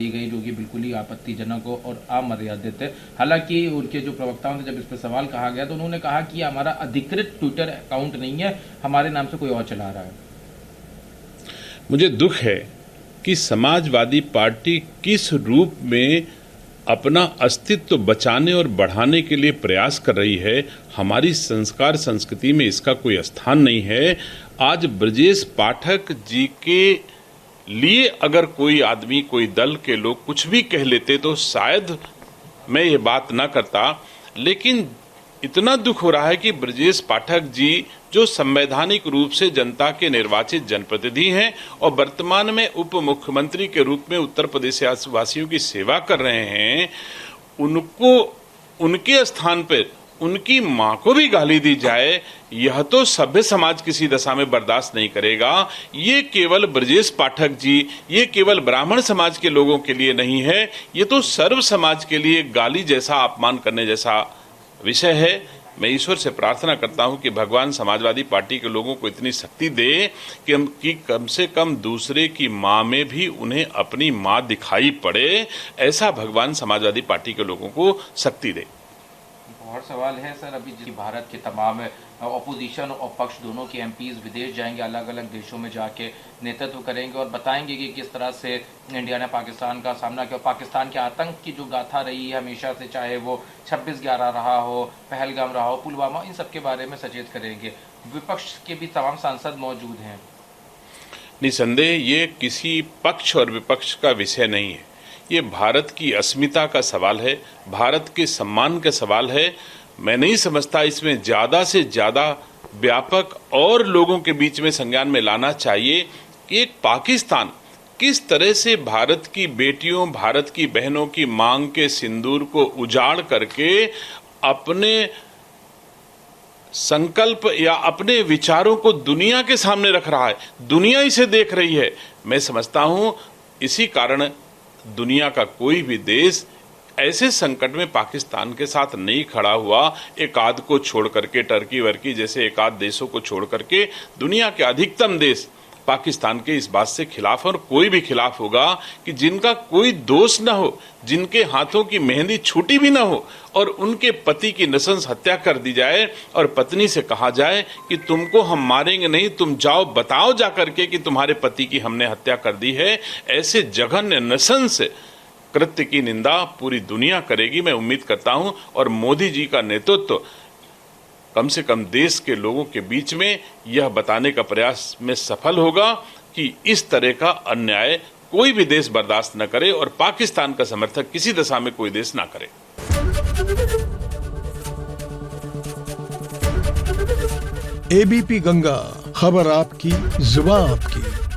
दी गई, जो कि बिल्कुल ही आपत्तिजनक और अमर्यादित है। हालांकि उनके जो प्रवक्ताओं ने जब इस पर सवाल कहा गया तो उन्होंने कहा कि हमारा अधिकृत ट्विटर अकाउंट नहीं है, हमारे नाम से कोई और चला रहा है। मुझे दुख है कि समाजवादी पार्टी किस रूप में अपना अस्तित्व बचाने और बढ़ाने के लिए प्रयास कर रही है। हमारी संस्कार संस्कृति में इसका कोई स्थान नहीं है। आज ब्रजेश पाठक जी के लिए अगर कोई आदमी, कोई दल के लोग कुछ भी कह लेते तो शायद मैं ये बात ना करता, लेकिन इतना दुख हो रहा है कि ब्रजेश पाठक जी जो संवैधानिक रूप से जनता के निर्वाचित जनप्रतिनिधि हैं और वर्तमान में उप मुख्यमंत्री के रूप में उत्तर प्रदेश वासियों की सेवा कर रहे हैं, उनको उनके स्थान पर उनकी मां को भी गाली दी जाए, यह तो सभ्य समाज किसी दशा में बर्दाश्त नहीं करेगा। ये केवल ब्रजेश पाठक जी, ये केवल ब्राह्मण समाज के लोगों के लिए नहीं है, ये तो सर्व समाज के लिए गाली जैसा, अपमान करने जैसा विषय है। मैं ईश्वर से प्रार्थना करता हूं कि भगवान समाजवादी पार्टी के लोगों को इतनी शक्ति दे कि कम से कम दूसरे की मां में भी उन्हें अपनी मां दिखाई पड़े, ऐसा भगवान समाजवादी पार्टी के लोगों को शक्ति दे। और सवाल है सर, अभी भारत के तमाम अपोजिशन और पक्ष दोनों के एमपीज विदेश जाएंगे, अलग अलग देशों में जाके नेतृत्व करेंगे और बताएंगे कि किस तरह से इंडिया ने पाकिस्तान का सामना किया। पाकिस्तान के आतंक की जो गाथा रही है हमेशा से, चाहे वो 26/11 रहा हो, पहलगाम रहा हो, पुलवामा, इन सब के बारे में सचेत करेंगे। विपक्ष के भी तमाम सांसद मौजूद हैं। निसंदेह ये किसी पक्ष और विपक्ष का विषय नहीं है, ये भारत की अस्मिता का सवाल है, भारत के सम्मान का सवाल है। मैं नहीं समझता इसमें ज़्यादा से ज़्यादा व्यापक और लोगों के बीच में संज्ञान में लाना चाहिए कि एक पाकिस्तान किस तरह से भारत की बेटियों, भारत की बहनों की मांग के सिंदूर को उजाड़ करके अपने संकल्प या अपने विचारों को दुनिया के सामने रख रहा है। दुनिया इसे देख रही है। मैं समझता हूं इसी कारण दुनिया का कोई भी देश ऐसे संकट में पाकिस्तान के साथ नहीं खड़ा हुआ। एक आध को छोड़ करके, टर्की वर्की जैसे एक आध देशों को छोड़ करके दुनिया के अधिकतम देश पाकिस्तान के इस बात से खिलाफ, और कोई भी खिलाफ होगा कि जिनका कोई दोष न हो, जिनके हाथों की मेहंदी छूटी भी न हो और उनके पति की नृशंस हत्या कर दी जाए और पत्नी से कहा जाए कि तुमको हम मारेंगे नहीं, तुम जाओ बताओ जा करके कि तुम्हारे पति की हमने हत्या कर दी है। ऐसे जघन्य नृशंस कृत्य की निंदा पूरी दुनिया करेगी, मैं उम्मीद करता हूं। और मोदी जी का नेतृत्व कम से कम देश के लोगों के बीच में यह बताने का प्रयास में सफल होगा कि इस तरह का अन्याय कोई भी देश बर्दाश्त न करे और पाकिस्तान का समर्थक किसी दशा में कोई देश ना करे। एबीपी गंगा, खबर आपकी, जुबान आपकी।